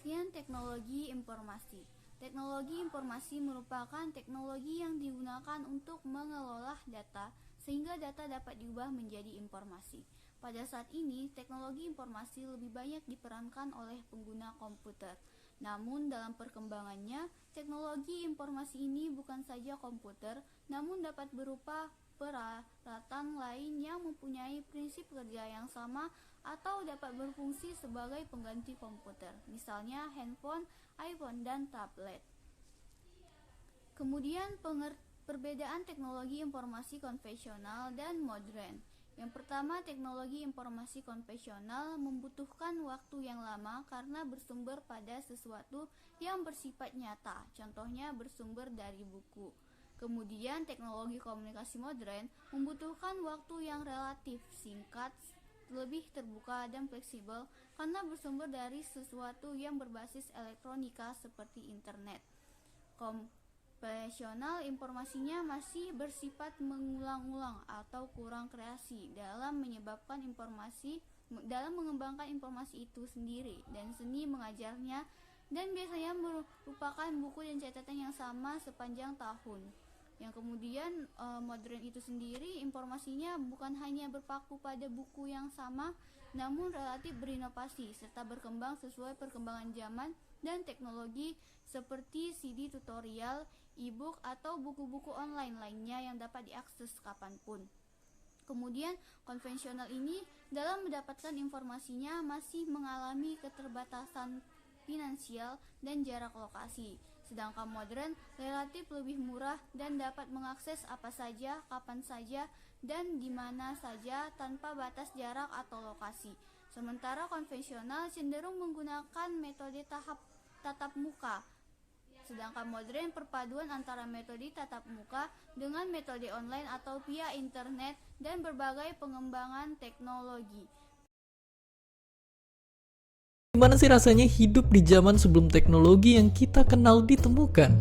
Pengertian teknologi informasi. Teknologi informasi merupakan teknologi yang digunakan untuk mengelola data sehingga data dapat diubah menjadi informasi. Pada saat ini, teknologi informasi lebih banyak diperankan oleh pengguna komputer. Namun dalam perkembangannya, teknologi informasi ini bukan saja komputer, namun dapat berupa peralatan lain yang mempunyai prinsip kerja yang sama atau dapat berfungsi sebagai pengganti komputer, misalnya handphone, iPhone, dan tablet. Kemudian perbedaan teknologi informasi konvensional dan modern. Yang pertama, teknologi informasi konvensional membutuhkan waktu yang lama karena bersumber pada sesuatu yang bersifat nyata, contohnya bersumber dari buku. Kemudian teknologi komunikasi modern membutuhkan waktu yang relatif singkat, lebih terbuka dan fleksibel karena bersumber dari sesuatu yang berbasis elektronika seperti internet. Konvensional informasinya masih bersifat mengulang-ulang atau kurang kreasi dalam mengembangkan informasi itu sendiri dan seni mengajarnya, dan biasanya merupakan buku dan catatan yang sama sepanjang tahun. Yang kemudian modern itu sendiri informasinya bukan hanya berpaku pada buku yang sama, namun relatif berinovasi serta berkembang sesuai perkembangan zaman dan teknologi seperti CD tutorial, e-book, atau buku-buku online lainnya yang dapat diakses kapanpun. Kemudian konvensional ini dalam mendapatkan informasinya masih mengalami keterbatasan finansial dan jarak lokasi. Sedangkan modern relatif lebih murah dan dapat mengakses apa saja, kapan saja, dan di mana saja tanpa batas jarak atau lokasi. Sementara konvensional cenderung menggunakan metode tatap muka. Sedangkan modern perpaduan antara metode tatap muka dengan metode online atau via internet dan berbagai pengembangan teknologi. Gimana sih rasanya hidup di zaman sebelum teknologi yang kita kenal ditemukan?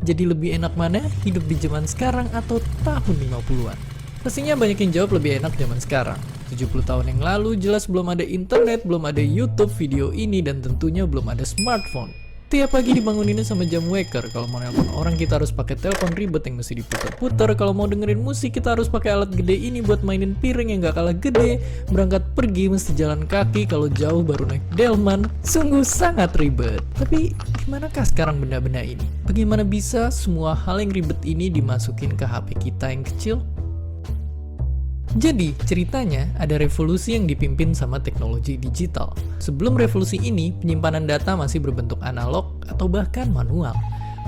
Jadi lebih enak mana hidup di zaman sekarang atau tahun 50-an? Pastinya banyak yang jawab lebih enak zaman sekarang. 70 tahun yang lalu jelas belum ada internet, belum ada YouTube, video ini, dan tentunya belum ada smartphone. Tiap pagi dibanguninnya sama jam waker. Kalau mau nelpon orang kita harus pakai telepon ribet yang mesti diputar-putar. Kalau mau dengerin musik kita harus pakai alat gede ini buat mainin piring yang gak kalah gede. Berangkat pergi mesti jalan kaki, kalau jauh baru naik delman. Sungguh sangat ribet. Tapi dimanakah sekarang benda-benda ini? Bagaimana bisa semua hal yang ribet ini dimasukin ke HP kita yang kecil? Jadi, ceritanya ada revolusi yang dipimpin sama teknologi digital. Sebelum revolusi ini, penyimpanan data masih berbentuk analog atau bahkan manual.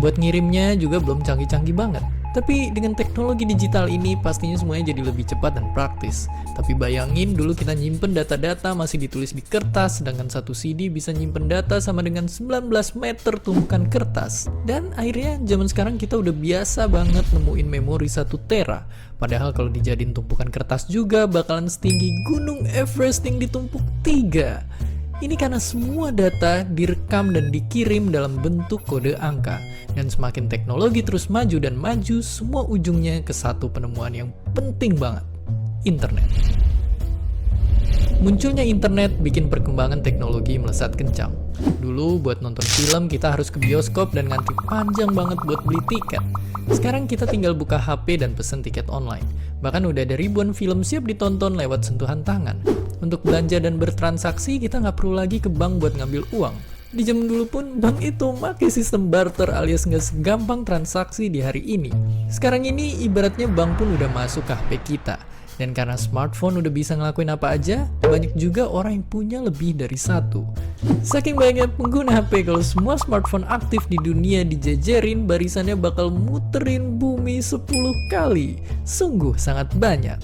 Buat ngirimnya juga belum canggih-canggih banget. Tapi dengan teknologi digital ini pastinya semuanya jadi lebih cepat dan praktis. Tapi bayangin dulu kita nyimpen data-data masih ditulis di kertas, sedangkan satu CD bisa nyimpen data sama dengan 19 meter tumpukan kertas. Dan akhirnya zaman sekarang kita udah biasa banget nemuin memori 1 tera. Padahal kalau dijadiin tumpukan kertas juga bakalan setinggi Gunung Everest yang ditumpuk 3. Ini karena semua data direkam dan dikirim dalam bentuk kode angka. Dan semakin teknologi terus maju dan maju, semua ujungnya ke satu penemuan yang penting banget. Internet. Munculnya internet bikin perkembangan teknologi melesat kencang. Dulu buat nonton film kita harus ke bioskop dan ngantri panjang banget buat beli tiket. Sekarang kita tinggal buka HP dan pesen tiket online. Bahkan udah ada ribuan film siap ditonton lewat sentuhan tangan. Untuk belanja dan bertransaksi kita nggak perlu lagi ke bank buat ngambil uang. Di zaman dulu pun bank itu pakai sistem barter alias nggak segampang transaksi di hari ini. Sekarang ini ibaratnya bank pun udah masuk ke HP kita. Dan karena smartphone udah bisa ngelakuin apa aja, banyak juga orang yang punya lebih dari satu. Saking banyak pengguna HP, kalau semua smartphone aktif di dunia dijejerin, barisannya bakal muterin bumi 10 kali. Sungguh sangat banyak.